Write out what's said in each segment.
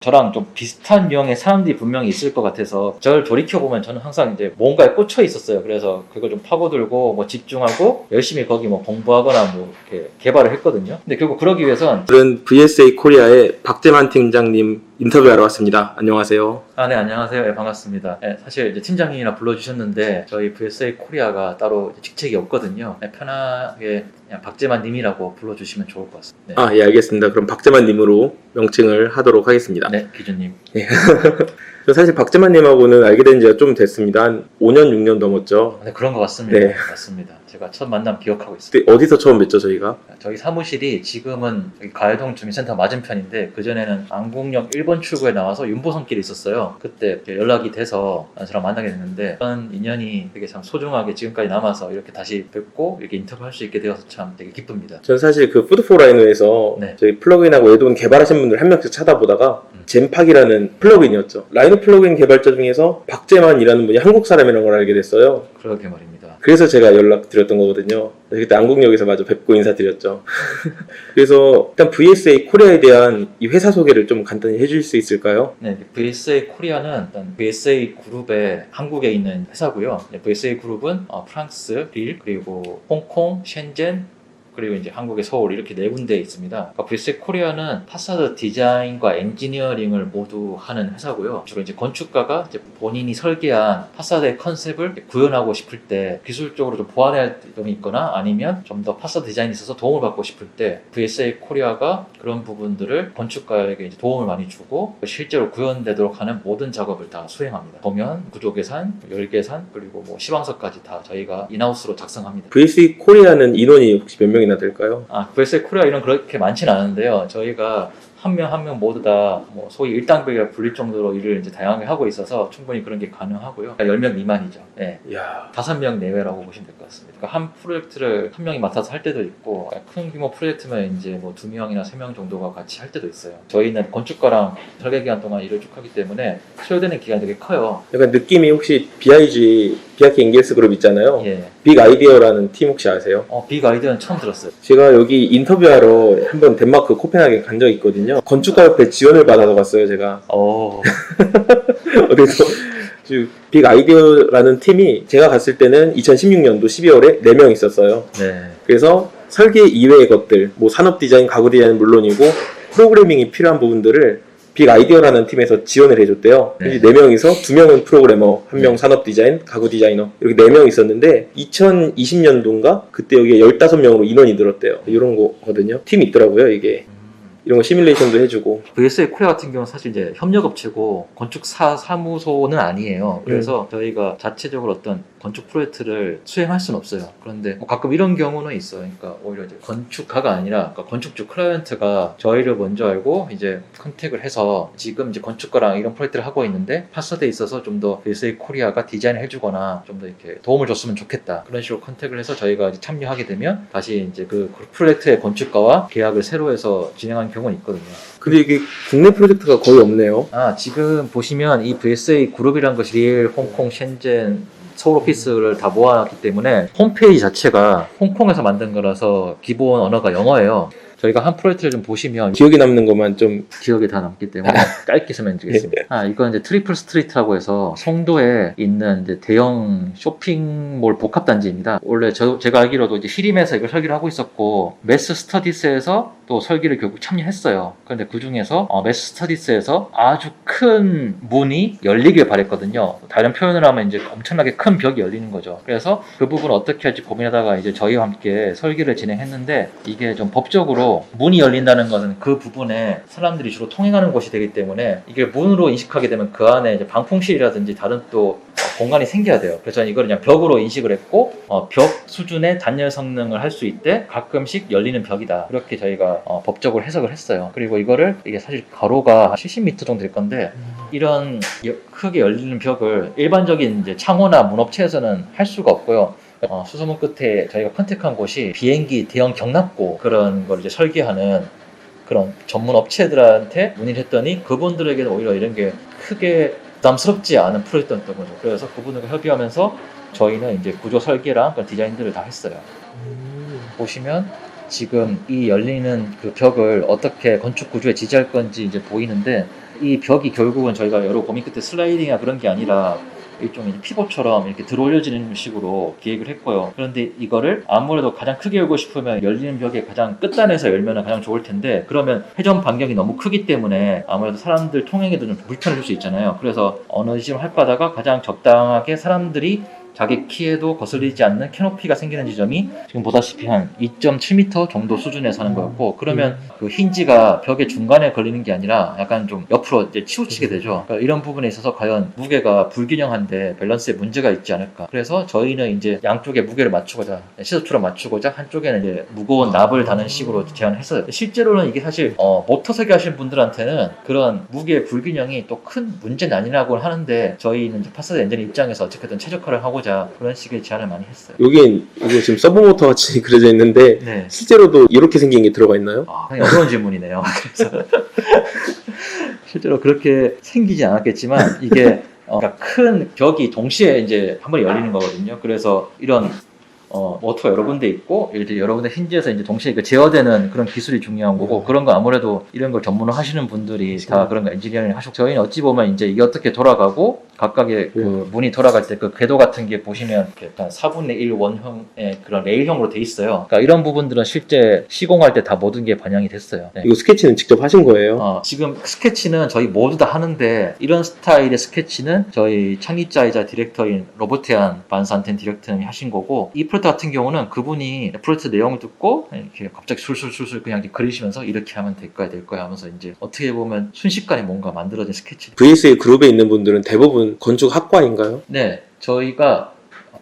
저랑 좀 비슷한 유형의 사람들이 분명히 있을 것 같아서 저를 돌이켜보면 저는 항상 이제 뭔가에 꽂혀 있었어요. 그래서 그걸 좀 파고들고 뭐 집중하고 열심히 거기 뭐 공부하거나 뭐 이렇게 개발을 했거든요. 근데 결국 그러기 위해선 오늘은 VSA 코리아의 박재만 팀장님 인터뷰하러 왔습니다. 안녕하세요. 네, 안녕하세요. 네, 반갑습니다. 네, 사실 이제 팀장님이라 불러주셨는데 저희 VSA 코리아가 따로 직책이 없거든요. 네, 편하게 그냥 박재만 님이라고 불러주시면 좋을 것 같습니다. 네. 예, 알겠습니다. 그럼 박재만 님으로 명칭을 하도록 하겠습니다. 네, 기준님. 저 사실 박재만 님하고는 알게 된 지가 좀 됐습니다. 한 5년, 6년 넘었죠. 네, 그런 것 같습니다. 네. 맞습니다. 제가 첫 만남 기억하고 있습니다. 그때 어디서 처음 뵀죠, 저희가? 저희 사무실이 지금은 여기 가해동 주민센터 맞은편인데 그전에는 안국역 1번 출구에 나와서 윤보선길에 있었어요. 그때 이렇게 연락이 돼서 저랑 만나게 됐는데 그런 인연이 되게 참 소중하게 지금까지 남아서 이렇게 다시 뵙고 이렇게 인터뷰할 수 있게 되어서 참 되게 기쁩니다. 전 사실 그 푸드포라이노에서 네. 저희 플러그인하고 웨돈 개발하신 분들 한 명씩 찾아보다가 젠팍이라는 플러그인이었죠. 라이노 플러그인 개발자 중에서 박재만이라는 분이 한국 사람이라는 걸 알게 됐어요. 그러게 말입니다. 그래서 제가 연락드렸던 거거든요. 그때 안국역에서 마저 뵙고 인사드렸죠. 그래서 일단 VSA 코리아에 대한 이 회사 소개를 좀 간단히 해줄 수 있을까요? 네, VSA 코리아는 일단 VSA 그룹의 한국에 있는 회사고요. 네, VSA 그룹은 프랑스, 릴, 그리고 홍콩, 셴젠, 그리고 이제 한국의 서울 이렇게 네 군데에 있습니다. 그러니까 VSA 코리아는 파사드 디자인과 엔지니어링을 모두 하는 회사고요. 주로 이제 건축가가 이제 본인이 설계한 파사드의 컨셉을 구현하고 싶을 때 기술적으로 좀 보완해야 할 점이 있거나 아니면 좀 더 파사드 디자인에 있어서 도움을 받고 싶을 때 VSA 코리아가 그런 부분들을 건축가에게 이제 도움을 많이 주고 실제로 구현되도록 하는 모든 작업을 다 수행합니다. 도면, 구조 계산, 열 계산, 그리고 뭐 시방서까지 다 저희가 인하우스로 작성합니다. VSA 코리아는 인원이 혹시 몇 명이나 될까요? VSA 코리아 이런 그렇게 많지는 않은데요. 저희가 한 명 한 명 모두 다 뭐 소위 일당백이라 불릴 정도로 일을 이제 다양하게 하고 있어서 충분히 그런 게 가능하고요. 10명 미만이죠. 네. 이야. 5명 내외라고 보시면 될 것 같습니다. 그러니까 한 프로젝트를 한 명이 맡아서 할 때도 있고 큰 규모 프로젝트면 이제 뭐 2명이나 3명 정도가 같이 할 때도 있어요. 저희는 건축가랑 설계 기간 동안 일을 쭉 하기 때문에 소요되는 기간이 되게 커요. 약간 느낌이 혹시 BIG, 비아키 엔겔스 그룹 있잖아요. 예. 빅 아이디어라는 팀 혹시 아세요? 빅 아이디어는 처음 들었어요. 제가 여기 인터뷰하러 한번 덴마크 코펜하겐 간 적이 있거든요. 건축가협회 지원을 받아서 갔어요, 제가. 어디서 빅 아이디어라는 팀이 제가 갔을 때는 2016년도 12월에 4명 있었어요. 네. 그래서 설계 이외의 것들, 뭐 산업 디자인, 가구 디자인은 물론이고 프로그래밍이 필요한 부분들을 빅 아이디어라는 팀에서 지원을 해줬대요. 네. 4명이서 2명은 프로그래머, 1명 네. 산업 디자인, 가구 디자이너 이렇게 4명 있었는데 2020년도인가 그때 여기에 15명으로 인원이 늘었대요. 이런 거거든요. 팀이 있더라고요, 이게. 이런 거 시뮬레이션도 해주고. VSA 코리아 같은 경우는 사실 이제 협력업체고 건축사 사무소는 아니에요. 그래서 저희가 자체적으로 어떤 건축 프로젝트를 수행할 수는 없어요. 그런데 뭐 가끔 이런 경우는 있어요. 그러니까 오히려 이제 건축가가 아니라 그러니까 건축주 클라이언트가 저희를 먼저 알고 이제 컨택을 해서 지금 이제 건축가랑 이런 프로젝트를 하고 있는데 파사드에 있어서 좀 더 VSA 코리아가 디자인을 해주거나 좀 더 이렇게 도움을 줬으면 좋겠다. 그런 식으로 컨택을 해서 저희가 이제 참여하게 되면 다시 이제 그 프로젝트의 건축가와 계약을 새로 해서 진행하는 경우는 있거든요. 근데 이게 국내 프로젝트가 거의 없네요. 지금 보시면 이 VSA 그룹이란 것이 릴, 홍콩, 셴젠, 서울 오피스를 다 모아놨기 때문에 홈페이지 자체가 홍콩에서 만든 거라서 기본 언어가 영어예요. 저희가 한 프로젝트를 좀 보시면 기억에 남는 것만 좀. 기억이 다 남기 때문에 짧게 설명드리겠습니다. 이건 이제 트리플 스트리트라고 해서 송도에 있는 이제 대형 쇼핑몰 복합단지입니다. 원래 제가 알기로도 이제 히림에서 이걸 설계를 하고 있었고 매스 스터디스에서 또 설계를 결국 참여했어요. 그런데 그 중에서 매스 스터디스에서 아주 큰 문이 열리길 바랬거든요. 다른 표현을 하면 이제 엄청나게 큰 벽이 열리는 거죠. 그래서 그 부분을 어떻게 할지 고민하다가 이제 저희와 함께 설계를 진행했는데 이게 좀 법적으로 문이 열린다는 것은 그 부분에 사람들이 주로 통행하는 곳이 되기 때문에 이게 문으로 인식하게 되면 그 안에 이제 방풍실이라든지 다른 또 공간이 생겨야 돼요. 그래서 저는 이걸 그냥 벽으로 인식을 했고 벽 수준의 단열 성능을 할 수 있대 가끔씩 열리는 벽이다. 그렇게 저희가 법적으로 해석을 했어요. 그리고 이게 사실 가로가 70m 정도 될 건데 이런 크게 열리는 벽을 일반적인 이제 창호나 문업체에서는 할 수가 없고요. 수소문 끝에 저희가 컨택한 곳이 비행기 대형 경납고 그런 걸 이제 설계하는 그런 전문 업체들한테 문의를 했더니 그분들에게는 오히려 이런 게 크게 부담스럽지 않은 프로젝트였던 거죠. 그래서 그분들과 협의하면서 저희는 이제 구조 설계랑 그런 디자인들을 다 했어요. 보시면 지금 이 열리는 그 벽을 어떻게 건축 구조에 지지할 건지 이제 보이는데, 이 벽이 결국은 저희가 여러 고민 끝에 슬라이딩이나 그런 게 아니라 일종의 피봇처럼 이렇게 들어 올려지는 식으로 기획을 했고요. 그런데 이거를 아무래도 가장 크게 열고 싶으면 열리는 벽의 가장 끝단에서 열면 가장 좋을 텐데, 그러면 회전 반경이 너무 크기 때문에 아무래도 사람들 통행에도 좀 불편을 줄 수 있잖아요. 그래서 어느 지점 할 바다가 가장 적당하게 사람들이 자기 키에도 거슬리지 않는 캐노피가 생기는 지점이 지금 보다시피 한 2.7m 정도 수준에서 하는 거였고, 그러면 그 힌지가 벽의 중간에 걸리는 게 아니라 약간 좀 옆으로 이제 치우치게 되죠. 그러니까 이런 부분에 있어서 과연 무게가 불균형한데 밸런스에 문제가 있지 않을까. 그래서 저희는 이제 양쪽에 무게를 맞추고자, 시소처럼 맞추고자 한쪽에는 이제 무거운 납을 다는 식으로 제안했어요. 실제로는 이게 사실 모터 설계하시는 분들한테는 그런 무게 불균형이 또 큰 문제는 아니라고 하는데, 저희는 이제 파사드 엔진 입장에서 어떻게든 최적화를 하고자 그런 식의 제안을 많이 했어요. 여긴 이거 지금 서브모터 같이 그려져 있는데 네. 실제로도 이렇게 생긴 게 들어가 있나요? 상당히 어려운 질문이네요. 그래서 실제로 그렇게 생기지 않았겠지만, 이게 그러니까 큰 벽이 동시에 이제 한 번에 열리는 거거든요. 그래서 이런 모터가 여러 군데 있고, 이제 여러 군데 힌지에서 이제 동시에 제어되는 그런 기술이 중요한 거고, 그런 거 아무래도 이런 걸 전문을 하시는 분들이 다 그런 거 엔지니어링 하시고, 저희는 어찌 보면 이제 이게 어떻게 돌아가고 각각의 그 문이 돌아갈 때 그 궤도 같은 게 보시면 약간 4분의 1 원형의 그런 레일형으로 돼 있어요. 그러니까 이런 부분들은 실제 시공할 때 다 모든 게 반영이 됐어요. 네. 이거 스케치는 직접 하신 거예요? 지금 스케치는 저희 모두 다 하는데, 이런 스타일의 스케치는 저희 창립자이자 디렉터인 로버테안 반산텐 디렉터님이 하신 거고, 이 프로젝트 같은 경우는 그분이 프로젝트 내용을 듣고 이렇게 갑자기 술술술술 그냥 이렇게 그리시면서 이렇게 하면 될 거야 하면서 이제 어떻게 보면 순식간에 뭔가 만들어진 스케치. VSA 그룹에 있는 분들은 대부분 건축학과인가요? 네, 저희가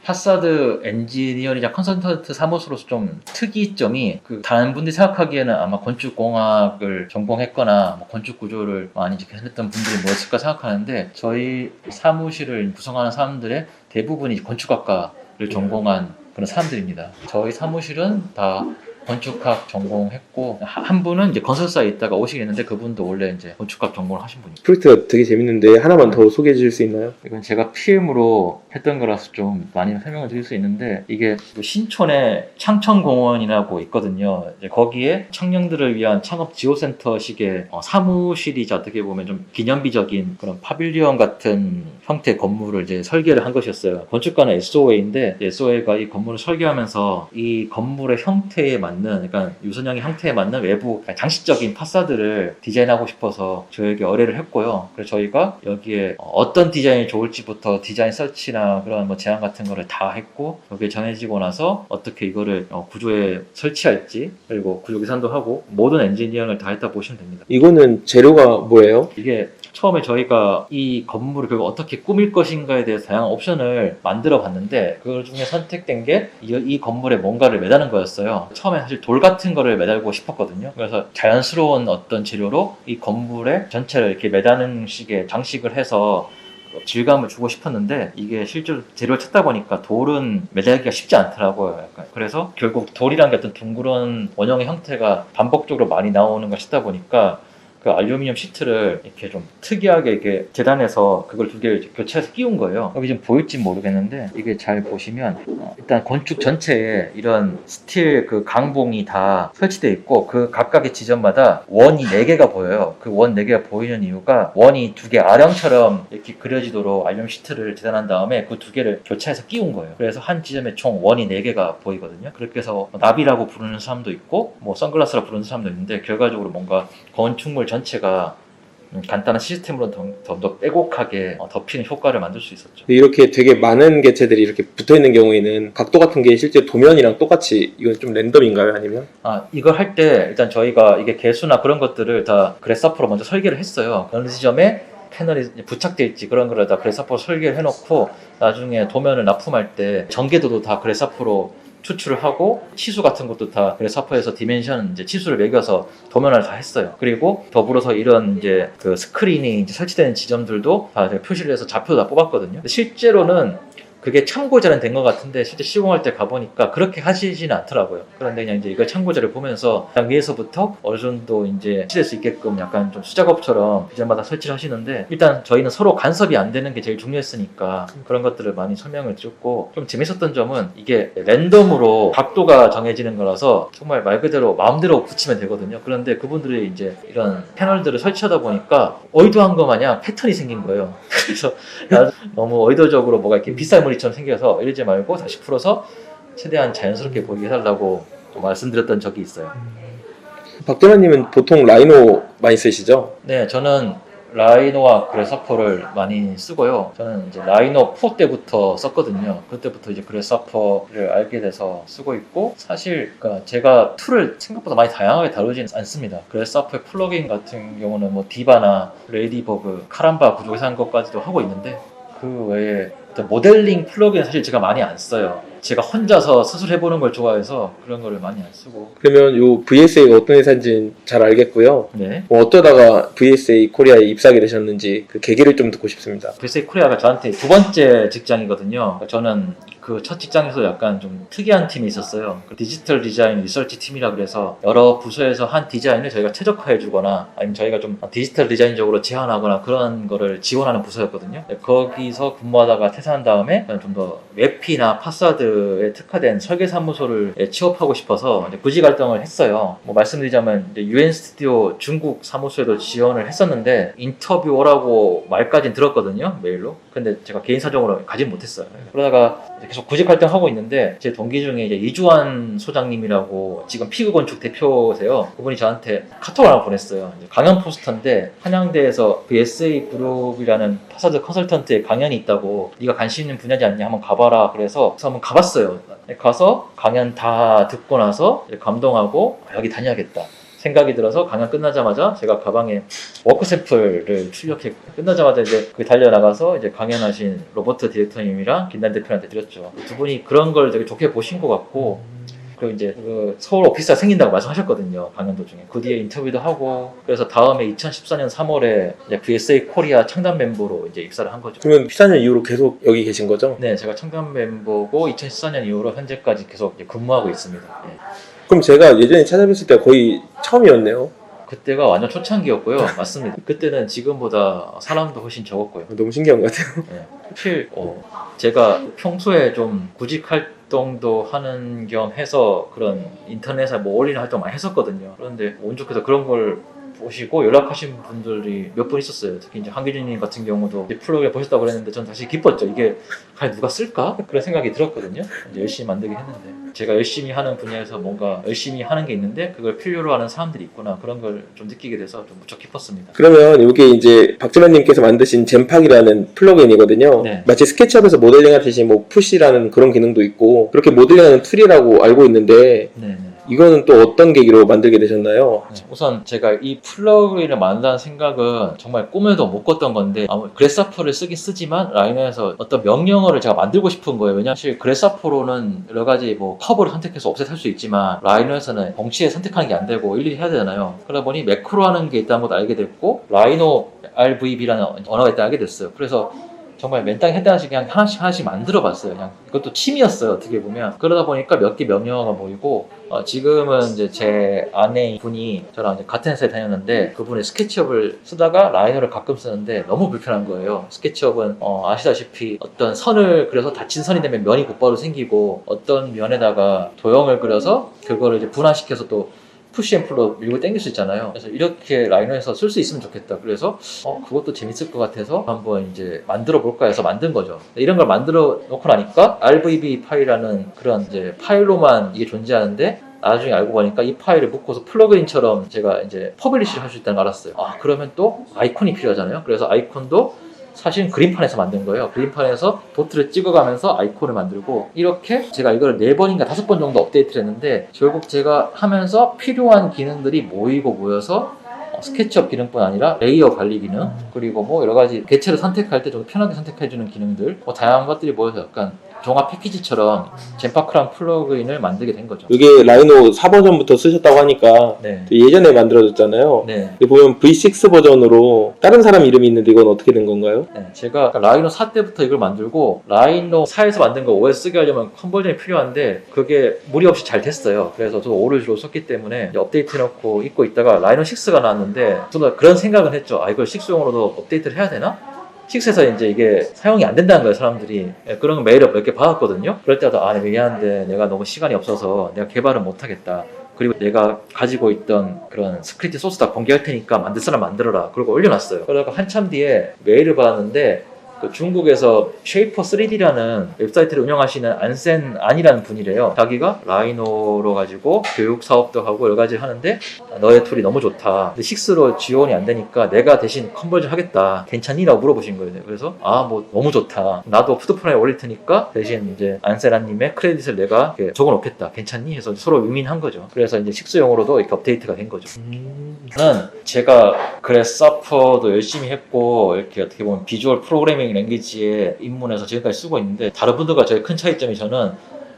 파사드 엔지니어링이자 컨설턴트 사무소로서 좀 특이점이, 그 다른 분들이 생각하기에는 아마 건축공학을 전공했거나 뭐 건축구조를 많이 했던 분들이 뭐였을까 생각하는데, 저희 사무실을 구성하는 사람들의 대부분이 건축학과를 전공한 그런 사람들입니다. 저희 사무실은 다 건축학 전공했고, 한 분은 이제 건설사에 있다가 오시겠는데, 그분도 원래 이제 건축학 전공을 하신 분이에요. 프로젝트가 되게 재밌는데 하나만 더 소개해 주실 수 있나요? 이건 제가 PM으로 했던 거라서 좀 많이 설명을 드릴 수 있는데, 이게 신촌에 창천공원이라고 있거든요. 이제 거기에 청년들을 위한 창업 지원센터식의 사무실이자 어떻게 보면 좀 기념비적인 그런 파빌리온 같은 형태의 건물을 이제 설계를 한 것이었어요. 건축가는 SOA인데, SOA가 이 건물을 설계하면서 이 건물의 형태에 맞는, 그러니까 유선형의 형태에 맞는 외부 장식적인 파사드를 디자인하고 싶어서 저에게 의뢰를 했고요. 그래서 저희가 여기에 어떤 디자인이 좋을지부터 디자인 서치나 그런 뭐 제안 같은 거를 다 했고, 여기에 정해지고 나서 어떻게 이거를 구조에 설치할지, 그리고 구조 계산도 하고 모든 엔지니어링을 다 했다 보시면 됩니다. 이거는 재료가 뭐예요? 이게 처음에 저희가 이 건물을 결국 어떻게 꾸밀 것인가에 대해서 다양한 옵션을 만들어 봤는데, 그 중에 선택된 게 이 건물에 뭔가를 매다는 거였어요. 처음에 사실 돌 같은 거를 매달고 싶었거든요. 그래서 자연스러운 어떤 재료로 이 건물에 전체를 이렇게 매다는 식의 장식을 해서 질감을 주고 싶었는데, 이게 실제로 재료를 찾다 보니까 돌은 매달기가 쉽지 않더라고요. 약간. 그래서 결국 돌이란 게 어떤 둥그런 원형의 형태가 반복적으로 많이 나오는 걸 찾다 보니까, 그 알루미늄 시트를 이렇게 좀 특이하게 이렇게 재단해서 그걸 두 개를 교체해서 끼운 거예요. 여기 좀 보일지 모르겠는데, 이게 잘 보시면 일단 건축 전체에 이런 스틸 그 강봉이 다 설치되어 있고, 그 각각의 지점마다 원이 4개가 보여요. 그 원 4개가 보이는 이유가, 원이 2개 아령처럼 이렇게 그려지도록 알루미늄 시트를 재단한 다음에 그 2개를 교체해서 끼운 거예요. 그래서 한 지점에 총 원이 4개가 보이거든요. 그렇게 해서 나비라고 부르는 사람도 있고 뭐 선글라스라고 부르는 사람도 있는데, 결과적으로 뭔가 건축물 전체가 간단한 시스템으로 더 빼곡하게 덮이는 효과를 만들 수 있었죠. 이렇게 되게 많은 개체들이 이렇게 붙어 있는 경우에는 각도 같은 게 실제 도면이랑 똑같이, 이건 좀 랜덤인가요? 아니면? 이걸 할 때 일단 저희가 이게 개수나 그런 것들을 다 그래스하퍼로 먼저 설계를 했어요. 어느 지점에 패널이 부착되어 있지, 그런 거를 다 그래스하퍼로 설계를 해놓고, 나중에 도면을 납품할 때 전개도도 다 그래스하퍼로 추출을 하고, 치수 같은 것도 다 그래스하퍼에서 디멘션 이제 치수를 매겨서 도면을 다 했어요. 그리고 더불어서 이런 이제 그 스크린이 이제 설치되는 지점들도 다 표시를 해서 좌표도 다 뽑았거든요. 실제로는 그게 참고자는 된 것 같은데 실제 시공할 때 가보니까 그렇게 하시지는 않더라고요. 그런데 그냥 이제 이걸 참고자를 보면서 그냥 위에서부터 어느 정도 이제 칠할 수 있게끔 약간 좀 수작업처럼 디자인마다 설치를 하시는데 일단 저희는 서로 간섭이 안 되는 게 제일 중요했으니까 그런 것들을 많이 설명을 드렸고 좀 재밌었던 점은 이게 랜덤으로 각도가 정해지는 거라서 정말 말 그대로 마음대로 붙이면 되거든요. 그런데 그분들이 이제 이런 패널들을 설치하다 보니까 의도한 거 마냥 패턴이 생긴 거예요. 그래서 너무 의도적으로 뭐가 이렇게 빗살무늬처럼 생겨서 이러지 말고 다시 풀어서 최대한 자연스럽게 보이게 해달라고 말씀드렸던 적이 있어요. 박재만님은 보통 라이노 많이 쓰시죠? 네, 저는 라이노와 그래서퍼를 많이 쓰고요. 저는 이제 라이노 4 때부터 썼거든요. 그때부터 이제 그래서퍼를 알게 돼서 쓰고 있고, 사실 그러니까 제가 툴을 생각보다 많이 다양하게 다루지는 않습니다. 그래서퍼의 플러그인 같은 경우는 뭐 디바나 레이디버그, 카람바 구조에서 한 것까지도 하고 있는데, 그 외에 어떤 모델링 플러그인 사실 제가 많이 안 써요. 제가 혼자서 스스로 해보는 걸 좋아해서 그런 거를 많이 안 쓰고. 그러면 요 VSA가 어떤 회사인지는 잘 알겠고요. 네. 뭐 어쩌다가 VSA 코리아에 입사하게 되셨는지 그 계기를 좀 듣고 싶습니다. VSA 코리아가 저한테 두 번째 직장이거든요. 저는 그 첫 직장에서 약간 좀 특이한 팀이 있었어요. 그 디지털 디자인 리서치 팀이라 그래서 여러 부서에서 한 디자인을 저희가 최적화해 주거나 아니면 저희가 좀 디지털 디자인적으로 제안하거나 그런 거를 지원하는 부서였거든요. 거기서 근무하다가 퇴사한 다음에 좀 더 웹피나 파사드에 특화된 설계 사무소를 취업하고 싶어서 이제 구직 활동을 했어요. 뭐 말씀드리자면 이제 UN 스튜디오 중국 사무소에도 지원을 했었는데 인터뷰 오라고 말까지는 들었거든요, 메일로. 근데 제가 개인 사정으로 가진 못했어요. 그러다가 계속 구직 활동하고 있는데 제 동기 중에 이제 이주환 소장님이라고 지금 피그 건축 대표세요. 그분이 저한테 카톡을 하나 보냈어요. 강연 포스터인데 한양대에서 VSA 그룹이라는 파사드 컨설턴트의 강연이 있다고, 네가 관심 있는 분야지 않냐, 한번 가봐라. 그래서 한번 가봤어요. 가서 강연 다 듣고 나서 감동하고 여기 다녀야겠다 생각이 들어서 강연 끝나자마자 제가 가방에 워크 샘플을 출력해 끝나자마자 이제 그 달려나가서 이제 강연하신 로버트 디렉터님이랑 김단 대표한테 드렸죠. 두 분이 그런 걸 되게 좋게 보신 것 같고, 그리고 이제 그 서울 오피스가 생긴다고 말씀하셨거든요, 강연 도중에. 그 뒤에 인터뷰도 하고, 그래서 다음에 2014년 3월에 이제 VSA 코리아 창단 멤버로 이제 입사를 한 거죠. 그러면 14년 이후로 계속 여기 계신 거죠? 네, 제가 창단 멤버고 2014년 이후로 현재까지 계속 이제 근무하고 있습니다. 네. 그럼 제가 예전에 찾아뵀을 때 거의 처음이었네요. 그때가 완전 초창기였고요. 맞습니다. 그때는 지금보다 사람도 훨씬 적었고요. 너무 신기한 것 같아요. 네. 사실 제가 평소에 좀 구직 활동도 하는 겸 해서 그런 인터넷에 뭐 올리는 활동 많이 했었거든요. 그런데 운 좋게도 그런 걸 보시고 연락하신 분들이 몇 분 있었어요. 특히 이제 한기준님 같은 경우도 플러그를 보셨다고 그랬는데 전 사실 기뻤죠. 이게 과연 누가 쓸까? 그런 생각이 들었거든요. 이제 열심히 만들긴 했는데, 제가 열심히 하는 분야에서 뭔가 열심히 하는 게 있는데 그걸 필요로 하는 사람들이 있구나, 그런 걸 좀 느끼게 돼서 좀 무척 기뻤습니다. 그러면 이게 이제 박재만님께서 만드신 젠팍이라는 플러그인이거든요. 네. 마치 스케치업에서 모델링 하듯이 뭐 푸시라는 그런 기능도 있고 그렇게 모델링하는 툴이라고 알고 있는데, 네. 이거는 또 어떤 계기로 만들게 되셨나요? 우선 제가 이 플러그인을 만든다는 생각은 정말 꿈에도 못 꿨던 건데, 그래서퍼를 쓰긴 쓰지만 라이노에서 어떤 명령어를 제가 만들고 싶은 거예요. 왜냐하면 사실 그래서퍼로는 여러 가지 뭐 커브를 선택해서 옵셋 할 수 있지만 라이노에서는 덩치에 선택하는 게 안 되고 일일이 해야 되잖아요. 그러다 보니 매크로 하는 게 있다는 것도 알게 됐고, 라이노 RVB라는 언어가 있다는 알게 됐어요. 그래서 정말 맨땅에 해당하시 그냥 하나씩 만들어 봤어요. 그냥 이것도 취미였어요, 어떻게 보면. 그러다 보니까 몇 개 명령어가 모이고, 지금은 이제 제 아내 분이 저랑 이제 같은 회사에 다녔는데 그분이 스케치업을 쓰다가 라이너를 가끔 쓰는데 너무 불편한 거예요. 스케치업은 아시다시피 어떤 선을 그려서 닫힌 선이 되면 면이 곧바로 생기고, 어떤 면에다가 도형을 그려서 그거를 이제 분할시켜서 또 푸시앤플로 밀고 당길 수 있잖아요. 그래서 이렇게 라이노에서 쓸 수 있으면 좋겠다. 그래서 그것도 재밌을 것 같아서 한번 이제 만들어 볼까 해서 만든 거죠. 이런 걸 만들어 놓고 나니까 RVB 파일이라는 그런 이제 파일로만 이게 존재하는데, 나중에 알고 보니까 이 파일을 묶어서 플러그인처럼 제가 이제 퍼블리시를 할 수 있다는 걸 알았어요. 그러면 또 아이콘이 필요하잖아요. 그래서 아이콘도 사실은 그림판에서 만든 거예요. 그림판에서 도트를 찍어가면서 아이콘을 만들고, 이렇게 제가 이걸 4번인가 5번 정도 업데이트를 했는데, 결국 제가 하면서 필요한 기능들이 모이고 모여서 스케치업 기능뿐 아니라 레이어 관리 기능, 그리고 뭐 여러 가지 개체를 선택할 때 좀 편하게 선택해주는 기능들, 다양한 것들이 모여서 약간 종합 패키지처럼 젠파크란 플러그인을 만들게 된 거죠. 이게 라이노 4버전부터 쓰셨다고 하니까 네. 예전에 만들어졌잖아요. 네. 근데 보면 V6 버전으로 다른 사람 이름이 있는데 이건 어떻게 된 건가요? 네, 제가 라이노 4 때부터 이걸 만들고 라이노 4에서 만든 거 5에 쓰게 하려면 컨버전이 필요한데 그게 무리 없이 잘 됐어요. 그래서 저도 5를 주로 썼기 때문에 이제 업데이트 해놓고 입고 있다가 라이노 6가 나왔는데 저도 그런 생각을 했죠. 아, 이걸 6용으로도 업데이트를 해야 되나? 6에서 이제 이게 사용이 안 된다는 거예요, 사람들이. 그런 메일을 몇 개 받았거든요. 그럴 때도 아, 미안한데 내가 너무 시간이 없어서 내가 개발을 못 하겠다. 그리고 내가 가지고 있던 그런 스크립트 소스 다 공개할 테니까 만들 사람 만들어라. 그리고 올려놨어요. 그러다가 한참 뒤에 메일을 받았는데 그 중국에서 쉐이퍼 3D라는 웹사이트를 운영하시는 안이라는 분이래요. 자기가 라이노로 가지고 교육 사업도 하고 여러 가지 하는데 너의 툴이 너무 좋다. 근데 6로 지원이 안 되니까 내가 대신 컨버전 하겠다. 괜찮니? 라고 물어보신 거예요. 그래서 뭐 너무 좋다. 나도 푸드프라에 올릴 테니까 대신 이제 안세라님의 크레딧을 내가 이렇게 적어놓겠다. 괜찮니? 해서 서로 윈윈한 거죠. 그래서 이제 6용으로도 이렇게 업데이트가 된 거죠. 저는 제가 그래서퍼도 열심히 했고 이렇게 어떻게 보면 비주얼 프로그래밍 랭귀지에 입문해서 지금까지 쓰고 있는데 다른 분들과 저의 큰 차이점이 저는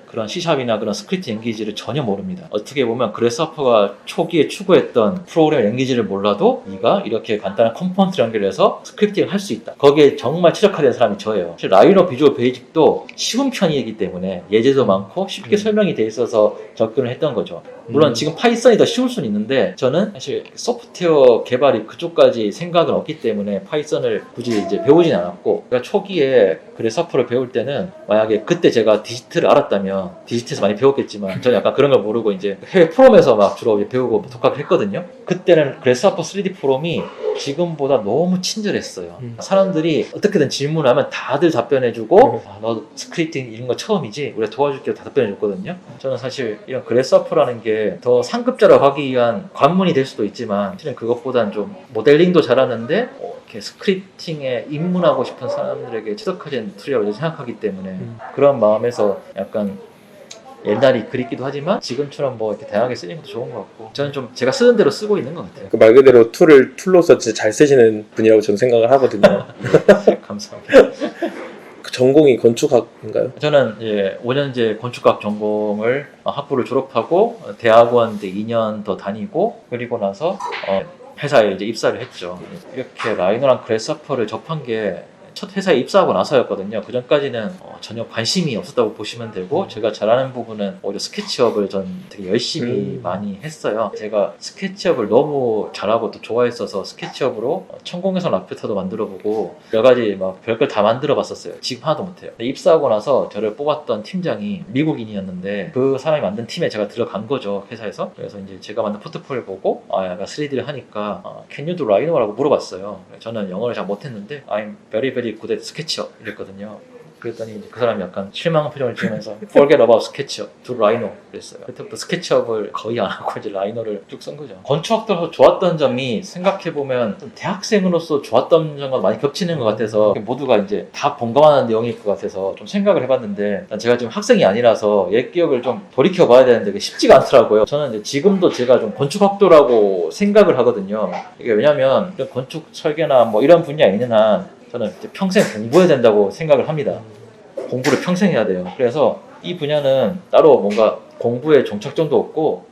그런 C샵이나 그런 스크립트 랭귀지를 전혀 모릅니다. 어떻게 보면 그래서퍼가 초기에 추구했던 프로그래밍 랭귀지를 몰라도 네가 이렇게 간단한 컴포넌트 연결해서 스크립팅을 할 수 있다. 거기에 정말 최적화된 사람이 저예요. 사실 라이노 비주얼 베이직도 쉬운 편이기 때문에 예제도 많고 쉽게 설명이 돼 있어서 접근을 했던 거죠. 물론 지금 파이썬이 더 쉬울 수는 있는데 저는 사실 소프트웨어 개발이 그쪽까지 생각은 없기 때문에 파이썬을 굳이 이제 배우진 않았고 제가 초기에 그래서퍼를 배울 때는 만약에 그때 제가 디지트를 알았다면 디지트에서 많이 배웠겠지만 저는 약간 그런 걸 모르고 이제 해외 프롬에서 막 주로 배우고 독학을 했거든요. 그때는 그래서퍼 3D 프롬이 지금보다 너무 친절했어요. 사람들이 어떻게든 질문하면 다들 답변해주고 너 스크립팅 이런 거 처음이지? 우리가 도와줄게 다 답변해줬거든요. 저는 사실 이런 그래서퍼라는 게 더 상급자로 가기 위한 관문이 될 수도 있지만 실은 그것보단 좀 모델링도 잘하는데 이렇게 스크립팅에 입문하고 싶은 사람들에게 최적화된 툴이라고 생각하기 때문에 그런 마음에서 약간 옛날이 그립기도 하지만 지금처럼 뭐 이렇게 다양하게 쓰는 것도 좋은 것 같고 저는 좀 제가 쓰는 대로 쓰고 있는 것 같아요. 그 말 그대로 툴로서 진짜 잘 쓰시는 분이라고 저는 생각을 하거든요. 감사합니다. 그 전공이 건축학인가요? 저는 이제 5년제 건축학 전공을 학부를 졸업하고 대학원 2년 더 다니고 그리고 나서 회사에 이제 입사를 했죠. 이렇게 라이노랑 그래서퍼를 접한 게 첫 회사에 입사하고 나서였거든요. 그 전까지는 전혀 관심이 없었다고 보시면 되고 제가 잘하는 부분은 오히려 스케치업을 전 되게 열심히 많이 했어요. 제가 스케치업을 너무 잘하고 또 좋아했어서 스케치업으로 천공해성 라퓨터도 만들어보고 여러 가지 막 별걸 다 만들어봤었어요. 지금 하나도 못해요. 근데 입사하고 나서 저를 뽑았던 팀장이 미국인이었는데 그 사람이 만든 팀에 제가 들어간 거죠. 회사에서. 그래서 이제 제가 만든 포트폴리오 보고 약간 3D를 하니까 Can you do Rhino라고 물어봤어요. 저는 영어를 잘 못했는데 I'm very good at SketchUp 이랬거든요. 그랬더니 이제 그 사람이 약간 실망한 표정을 지으면서 Forget about SketchUp, do Rhino 그랬어요. 그때부터 스케치업을 거의 안 하고 이제 라이노를 쭉 쓴 거죠. 건축학도 좋았던 점이 생각해보면 대학생으로서 좋았던 점과 많이 겹치는 것 같아서 모두가 이제 다 공감하는 내용일 것 같아서 좀 생각을 해봤는데 제가 지금 학생이 아니라서 옛 기억을 좀 돌이켜봐야 되는데 그게 쉽지가 않더라고요. 저는 이제 지금도 제가 좀 건축학도라고 생각을 하거든요. 이게 왜냐면 건축 설계나 뭐 이런 분야에 있는 한 저는 평생 공부해야 된다고 생각을 합니다. 공부를 평생 해야 돼요. 그래서 이 분야는 따로 뭔가 공부에 정착점도 없고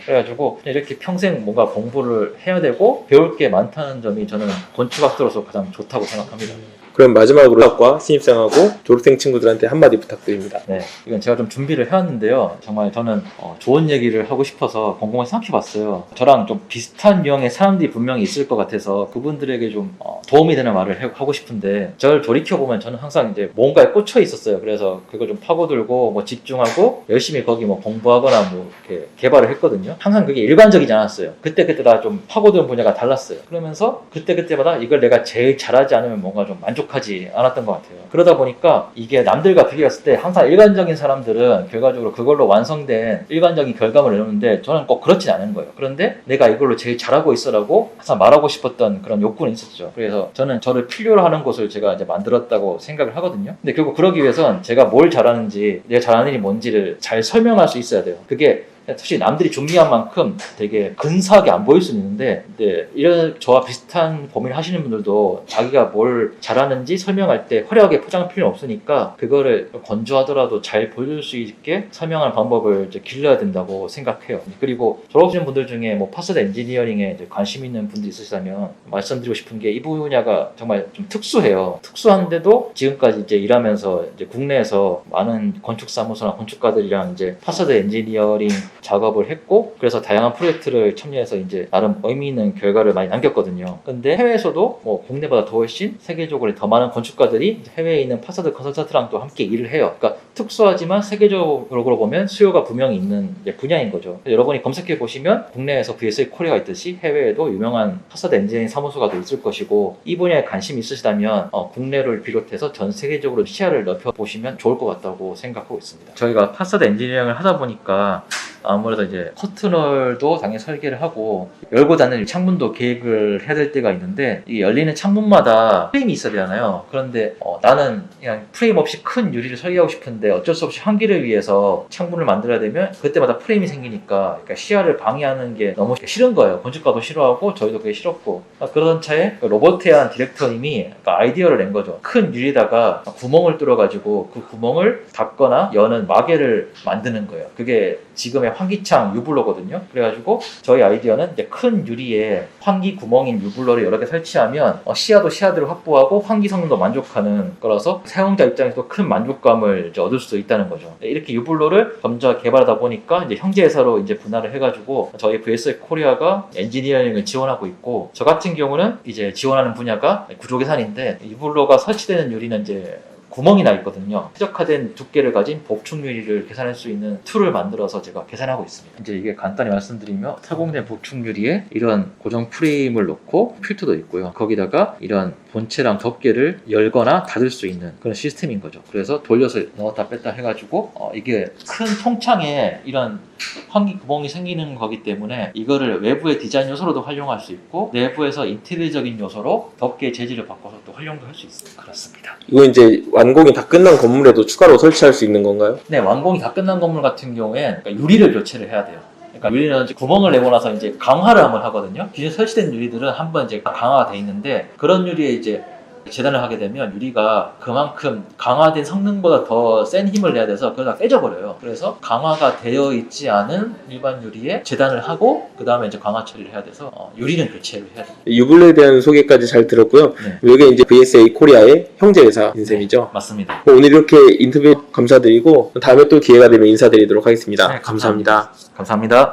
그래가지고 이렇게 평생 뭔가 공부를 해야 되고 배울 게 많다는 점이 저는 건축학도로서 가장 좋다고 생각합니다. 그럼 마지막으로 학과 신입생하고 졸업생 친구들한테 한마디 부탁드립니다. 네, 이건 제가 좀 준비를 해왔는데요. 정말 저는 좋은 얘기를 하고 싶어서 곰곰이 생각해봤어요. 저랑 좀 비슷한 유형의 사람들이 분명히 있을 것 같아서 그분들에게 좀 도움이 되는 말을 하고 싶은데 저를 돌이켜보면 저는 항상 이제 뭔가에 꽂혀 있었어요. 그래서 그걸 좀 파고들고 뭐 집중하고 열심히 거기 뭐 공부하거나 뭐 이렇게 개발을 했거든요. 항상 그게 일관적이지 않았어요. 그때다 좀 파고드는 분야가 달랐어요. 그러면서 그때마다 이걸 내가 제일 잘하지 않으면 뭔가 좀 만족하지 않았던 것 같아요. 그러다 보니까 이게 남들과 비교했을 때 항상 일관적인 사람들은 결과적으로 그걸로 완성된 일관적인 결과물을 내놓는데 저는 꼭 그렇진 않은 거예요. 그런데 내가 이걸로 제일 잘하고 있어라고 항상 말하고 싶었던 그런 욕구는 있었죠. 그래서 저는 저를 필요로 하는 곳을 제가 이제 만들었다고 생각을 하거든요. 근데 결국 그러기 위해선 제가 뭘 잘하는지 내가 잘하는 일이 뭔지를 잘 설명할 수 있어야 돼요. 그게 사실 남들이 준비한 만큼 되게 근사하게 안 보일 수는 있는데, 근데 이런 저와 비슷한 고민을 하시는 분들도 자기가 뭘 잘하는지 설명할 때 화려하게 포장할 필요는 없으니까 그거를 건조하더라도 잘 보여줄 수 있게 설명하는 방법을 이제 길러야 된다고 생각해요. 그리고 졸업하시는 분들 중에 뭐 파스드 엔지니어링에 이제 관심 있는 분들이 있으시다면 말씀드리고 싶은 게 이 분야가 정말 좀 특수해요. 특수한데도 지금까지 이제 일하면서 이제 국내에서 많은 건축사무소나 건축가들이랑 이제 파스드 엔지니어링 작업을 했고, 그래서 다양한 프로젝트를 참여해서 이제 나름 의미 있는 결과를 많이 남겼거든요. 근데 해외에서도 뭐 국내보다 더 훨씬 세계적으로 더 많은 건축가들이 해외에 있는 파사드 컨설턴트랑 또 함께 일을 해요. 그러니까 특수하지만 세계적으로 보면 수요가 분명히 있는 분야인 거죠. 여러분이 검색해 보시면 국내에서 VSA 코리아가 있듯이 해외에도 유명한 파사드 엔지니어링 사무소가 또 있을 것이고, 이 분야에 관심이 있으시다면 국내를 비롯해서 전 세계적으로 시야를 넓혀 보시면 좋을 것 같다고 생각하고 있습니다. 저희가 파사드 엔지니어링을 하다 보니까 아무래도 이제 커튼홀도 당연히 설계를 하고 열고 닫는 창문도 계획을 해야 될 때가 있는데, 이 열리는 창문마다 프레임이 있어야 되잖아요. 그런데 나는 그냥 프레임 없이 큰 유리를 설계하고 싶은데 어쩔 수 없이 환기를 위해서 창문을 만들어야 되면 그때마다 프레임이 생기니까, 그러니까 시야를 방해하는 게 너무 싫은 거예요. 건축가도 싫어하고 저희도 그게 싫었고, 그러던 차에 로버트한 디렉터님이 아이디어를 낸 거죠. 큰 유리에다가 구멍을 뚫어가지고 그 구멍을 닫거나 여는 마개를 만드는 거예요. 그게 지금의 환기창 유블러거든요. 그래가지고 저희 아이디어는 이제 큰 유리에 환기 구멍인 유블러를 여러 개 설치하면 시야도 시야대로 확보하고 환기 성능도 만족하는 거라서 사용자 입장에서도 큰 만족감을 이제 얻을 수 있다는 거죠. 이렇게 유블러를 점차 개발하다 보니까 이제 형제 회사로 이제 분할을 해가지고 저희 VSA 코리아가 엔지니어링을 지원하고 있고, 저 같은 경우는 이제 지원하는 분야가 구조계산인데, 유블러가 설치되는 유리는 이제 구멍이 나 있거든요. 최적화된 두께를 가진 복층 유리를 계산할 수 있는 툴을 만들어서 제가 계산하고 있습니다. 이제 이게 간단히 말씀드리면 타공된 복층 유리에 이런 고정 프레임을 놓고 필터도 있고요. 거기다가 이런 본체랑 덮개를 열거나 닫을 수 있는 그런 시스템인 거죠. 그래서 돌려서 넣었다 뺐다 해가지고 이게 큰 통창에 이런 환기 구멍이 생기는 거기 때문에 이거를 외부의 디자인 요소로도 활용할 수 있고, 내부에서 인테리어적인 요소로 덮개 재질을 바꿔서 또 활용도 할 수 있습니다. 그렇습니다. 이거 이제 완공이 다 끝난 건물에도 추가로 설치할 수 있는 건가요? 네, 완공이 다 끝난 건물 같은 경우에 그러니까 유리를 교체를 해야 돼요. 그러니까 유리는 이제 구멍을 내고 나서 이제 강화를 한번 하거든요. 기존 설치된 유리들은 한번 이제 강화가 돼 있는데, 그런 유리에 이제 재단을 하게 되면 유리가 그만큼 강화된 성능보다 더 센 힘을 내야 돼서 그러다 깨져버려요. 그래서 강화가 되어 있지 않은 일반 유리에 재단을 하고 그 다음에 이제 강화 처리를 해야 돼서 유리는 교체를 해야 됩니다. 유블러에 대한 소개까지 잘 들었고요. 네. 이게 이제 VSA 코리아의 형제 회사인 셈이죠. 맞습니다. 오늘 이렇게 인터뷰 감사드리고 다음에 또 기회가 되면 인사드리도록 하겠습니다. 네, 감사합니다. 감사합니다.